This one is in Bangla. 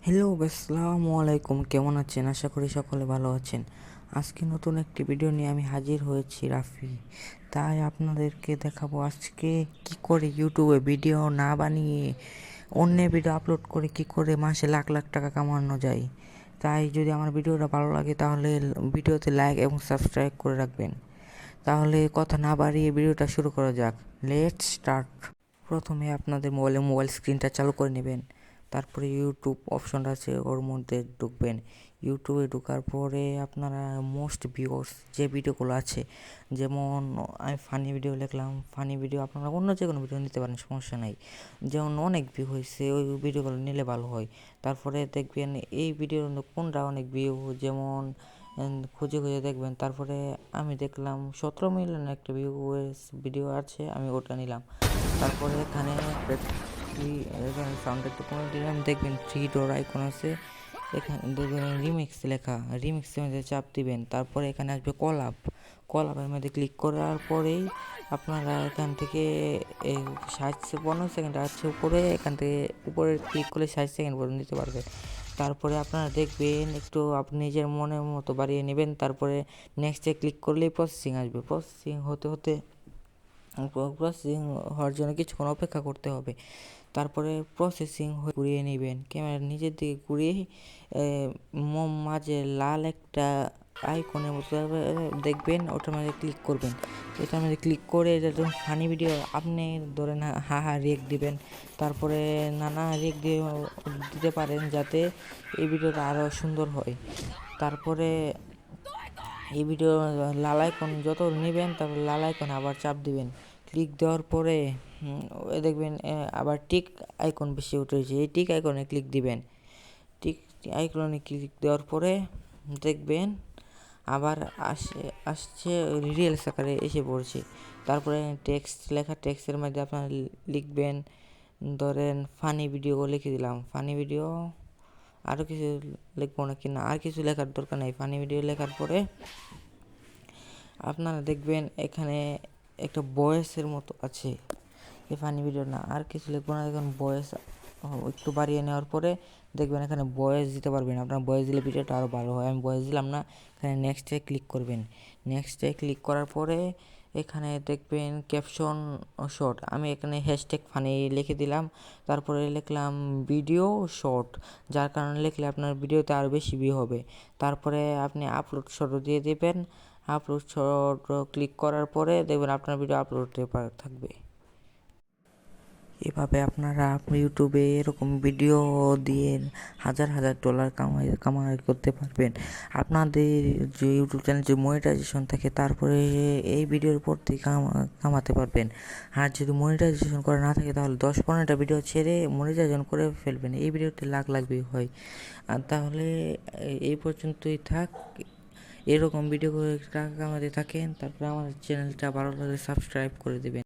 হ্যালো, আসসালামু আলাইকুম। কেমন আছেন? আশা করি সকলে ভালো আছেন। আজকে নতুন একটি ভিডিও নিয়ে আমি হাজির হয়েছি রাফি। তাই আপনাদেরকে দেখাবো আজকে কি করে ইউটিউবে ভিডিও না বানিয়ে অন্যের ভিডিও আপলোড করে কি করে মাসে লাখ লাখ টাকা কামানো যায়। তাই যদি আমার ভিডিওটা ভালো লাগে তাহলে ভিডিওতে লাইক এবং সাবস্ক্রাইব করে রাখবেন। তাহলে কথা না বাড়িয়ে ভিডিওটা শুরু করা যাক। Let's start. প্রথমে আপনাদের মোবাইল স্ক্রিনটা চালু করে নেবেন। তারপরে ইউটিউব অপশনটা আছে, ওর মধ্যে ঢুকবেন। ইউটিউবে ঢোকার পরে আপনারা মোস্ট ভিউয়ার্স যে ভিডিওগুলো আছে, যেমন আমি ফানি ভিডিও লিখলাম, ফানি ভিডিও আপনারা অন্য যে কোনো ভিডিও নিতে পারেন, সমস্যা নাই। যেমন অনেক ভিউ হয়েছে ওই ভিডিওগুলো নিলে ভালো হয়। তারপরে দেখবেন এই ভিডিওর কোনটা অনেক ভিউ, যেমন খুঁজে খুঁজে দেখবেন। তারপরে আমি দেখলাম 17 মিলিয়ন একটা ভিডিও আছে, আমি ওটা নিলাম। তারপরে এখানে এখানে সাউন্ড একটু কমে দিলাম, দেখবেন থ্রি ডোর আইকন আছে, এখানে দেখবেন রিমিক্স লেখা, রিমিক্সের মধ্যে চাপ দিবেন। তারপরে এখানে আসবে কলাপের মধ্যে ক্লিক করার পরেই আপনারা এখান থেকে 15 সেকেন্ড আছে উপরে, এখান থেকে উপরে ক্লিক করলে 60 সেকেন্ড পর্যন্ত নিতে পারবে। তারপরে আপনারা দেখবেন একটু আপনি নিজের মনের মতো বাড়িয়ে নেবেন। তারপরে নেক্সটে ক্লিক করলেই প্রসেসিং আসবে। প্রসেসিং হতে হতে প্রসেসিং হওয়ার জন্য কিছুক্ষণ অপেক্ষা করতে হবে। তারপরে প্রসেসিং ঘুরিয়ে নেবেন, ক্যামেরা নিজের দিকে ঘুরিয়ে মাঝে লাল একটা আইকনের মতো দেখবেন, ওটার মধ্যে ক্লিক করবেন। এটার মধ্যে ক্লিক করে এটা যখন ফানি ভিডিও আপনি ধরেন হা হা রেক দিবেন। তারপরে নানা রেক দিতে পারেন যাতে এই ভিডিওটা আরও সুন্দর হয়। তারপরে এই ভিডিও লাল আইকন যত নেবেন তারপর লাল আইকন আবার চাপ দিবেন। ক্লিক দেওয়ার পরে দেখবেন আবার টিক আইকন বেশি উঠেছে, এই টিক আইকনে ক্লিক দিবেন। টিক আইকনে ক্লিক দেওয়ার পরে দেখবেন আবার আসছে রিলস আকারে এসে পড়ছে। তারপরে টেক্সট লেখা, টেক্সটের মধ্যে আপনারা লিখবেন, ধরেন ফানি ভিডিও লিখে দিলাম, ফানি ভিডিও। আরও কিছু লিখবো না, কিনা আর কিছু লেখার দরকার নেই। ফানি ভিডিও লেখার পরে আপনারা দেখবেন এখানে একটা ভয়েসের মতো আছে, এই ফানি ভিডিও না, আর কিছু লিখবো না। দেখুন ভয়েস একটু বাড়িয়ে নেওয়ার পরে দেখবেন এখানে ভয়েস দিতে পারবেন। আপনার ভয়েস দিলে ভিডিওটা আরও ভালো হয়। আমি ভয়েস দিলাম না, এখানে নেক্সটে ক্লিক করবেন। নেক্সটে ক্লিক করার পরে এখানে দেখবেন ক্যাপশন শর্ট, আমি এখানে হ্যাশট্যাগ ফানি লিখে দিলাম। তারপরে লিখলাম ভিডিও শর্ট, যার কারণে লিখলে আপনার ভিডিওতে আরও বেশি ভিউ হবে। তারপরে আপনি আপলোড শর্ট দিয়ে দেবেন। আপলোড শর্ট ক্লিক করার পরে দেখবেন আপনার ভিডিও আপলোড থাকবে। এভাবে আপনারা ইউটিউবে এরকম ভিডিও দিয়ে হাজার হাজার ডলার কামাই করতে পারবেন। আপনাদের যে ইউটিউব চ্যানেল যে মনিটাইজেশন থাকে তারপরে এই ভিডিওর উপর থেকে কামাতে পারবেন। আর যদি মনিটাইজেশন করা না থাকে তাহলে 10-15টা ভিডিও ছেড়ে মনিটাইজেশন করে ফেলবেন, এই ভিডিওতে লাখ লাখ ভিউ হয়। আর তাহলে এই পর্যন্তই থাক। এরকম ভিডিও করে টাকা কামাতে থাকেন। তারপরে আমার চ্যানেলটা ভালো লাগলে সাবস্ক্রাইব করে দেবেন।